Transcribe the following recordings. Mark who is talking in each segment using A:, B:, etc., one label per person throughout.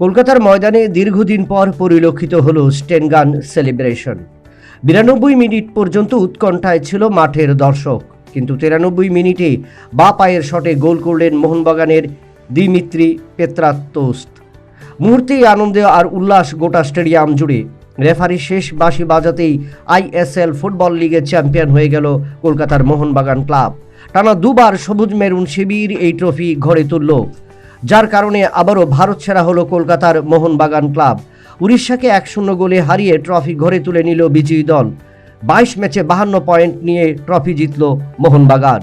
A: কলকাতার ময়দানে দীর্ঘদিন পর পরিলক্ষিত হল স্টেনগান সেলিব্রেশন। 92 মিনিট পর্যন্ত উৎকণ্ঠায় ছিল মাঠের দর্শক, কিন্তু 93 মিনিটে বা পায়ের শটে গোল করলেন মোহনবাগানের দিমিত্রি পেত্রাতোস। মুহূর্তেই আনন্দে আর উল্লাস গোটা স্টেডিয়াম জুড়ে। রেফারি শেষ বাঁশি বাজাতেই আইএসএল ফুটবল লিগের চ্যাম্পিয়ন হয়ে গেল কলকাতার মোহনবাগান ক্লাব। টানা দুবার সবুজ মেরুন শিবির এই ট্রফি ঘরে তুলল, যার কারণে আবারও ভারত সেরা হলো কলকাতার মোহনবাগান ক্লাব। উড়িষ্যাকে 1-0 গোলে হারিয়ে ট্রফি ঘরে তুলে নিল বিজয়ী দল। 22 ম্যাচে 52 পয়েন্ট নিয়ে ট্রফি জিতল মোহনবাগান।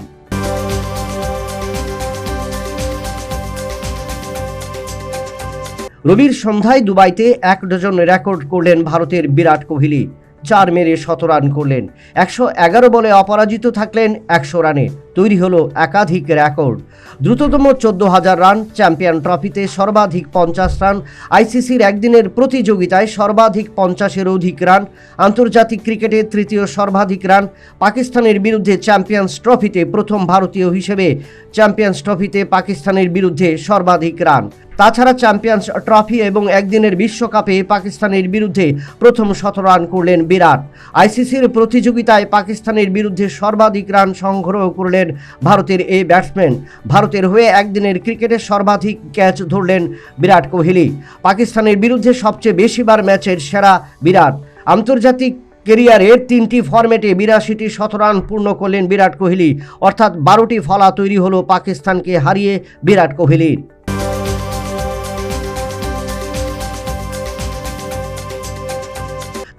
A: রবির সন্ধ্যায় দুবাইতে 1 ডজন রেকর্ড করলেন ভারতের বিরাট কোহলি। 4 মেরে 100 রান করলেন। 111 বলে অপরাজিত থাকলেন 100 রানে। তৈরি হলো একাধিক রেকর্ড। দ্রুততম 14,000 রান, চ্যাম্পিয়ন ট্রফিতে সর্বাধিক 50 রান, আইসিসির একদিনের প্রতিযোগিতায় সর্বাধিক 50-এর অধিক রান, আন্তর্জাতিক ক্রিকেটে তৃতীয় সর্বাধিক রান, পাকিস্তানের বিরুদ্ধে চ্যাম্পিয়ন্স ট্রফিতে প্রথম ভারতীয় হিসেবে চ্যাম্পিয়ন্স ট্রফিতে পাকিস্তানের বিরুদ্ধে সর্বাধিক রান। তাছাড়া চ্যাম্পিয়ন্স ট্রফি এবং একদিনের বিশ্বকাপে পাকিস্তানের বিরুদ্ধে প্রথম 100 রান করলেন বিরাট। আইসিসির প্রতিযোগিতায় পাকিস্তানের বিরুদ্ধে সর্বাধিক রান সংগ্রহ করলেন ভারতের এই ব্যাটসম্যান। ভারতের হয়ে একদিনের ক্রিকেটে সর্বাধিক ক্যাচ ধরলেন বিরাট কোহলি। পাকিস্তানের বিরুদ্ধে সবচেয়ে বেশিবার ম্যাচের সেরা বিরাট। আন্তর্জাতিক কেরিয়ারের 3টি ফরম্যাটে 82টি 100 রান পূর্ণ করলেন বিরাট কোহলি, অর্থাৎ 12টি ফলা তৈরি হলো পাকিস্তানকে হারিয়ে বিরাট কোহলির।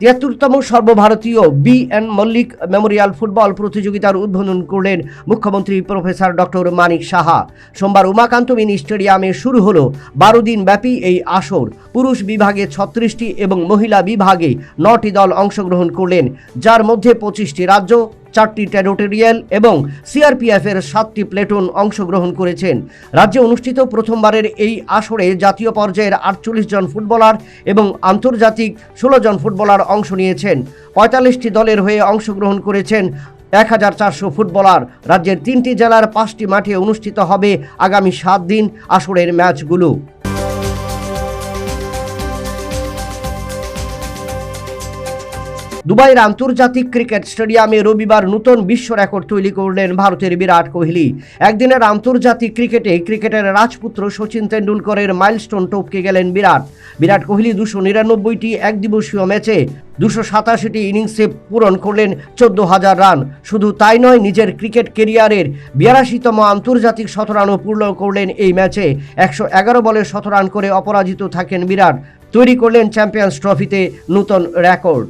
A: 73তম সর্বভারতীয় বি.এন. মল্লিক মেমোরিয়াল ফুটবল প্রতিযোগিতার উদ্বোধন করলেন মুখ্যমন্ত্রী প্রফেসর ডক্টর মানিক সাহা। সোমবার উমাকান্ত মিনি স্টেডিয়ামে শুরু হলো 12 দিন ব্যাপী এই আসর। পুরুষ বিভাগে 36টি এবং মহিলা বিভাগে 9টি দল অংশগ্রহণ করলেন, যার মধ্যে 25টি রাজ্য, 4টি টেরিটোরিয়াল এবং সিআরপিএফের 7টি প্লেটুন অংশগ্রহণ করেছেন। রাজ্যে অনুষ্ঠিত প্রথমবারের এই আসরে জাতীয় পর্যায়ের 48 জন ফুটবলার এবং আন্তর্জাতিক 16 জন ফুটবলার অংশ নিয়েছেন। 45টি দলের হয়ে অংশগ্রহণ করেছেন 1400 ফুটবলার। রাজ্যের 3টি জেলার 5টি মাঠে অনুষ্ঠিত হবে আগামী 7 দিন আসরের ম্যাচগুলো। দুবাইয়ের আন্তর্জাতিক ক্রিকেট স্টেডিয়ামে রবিবার নতুন বিশ্ব রেকর্ড তৈরি করলেন ভারতের বিরাট কোহলি। একদিনের আন্তর্জাতিক ক্রিকেটের রাজপুত্র সচিন তেন্ডুলকরের মাইলস্টোন টপকে গেলেন বিরাট কোহলি 299টি একদিবসীয় ম্যাচে 287টি ইনিংসে পূরণ করলেন 14,000 রান। শুধু তাই নয়, নিজের ক্রিকেট কেরিয়ারের 82তম আন্তর্জাতিক 100 রানও পূর্ণ করলেন এই ম্যাচে। 111 বলে 100 রান করে অপরাজিত থাকেন বিরাট। তৈরি করলেন চ্যাম্পিয়ন্স ট্রফিতে নতুন রেকর্ড।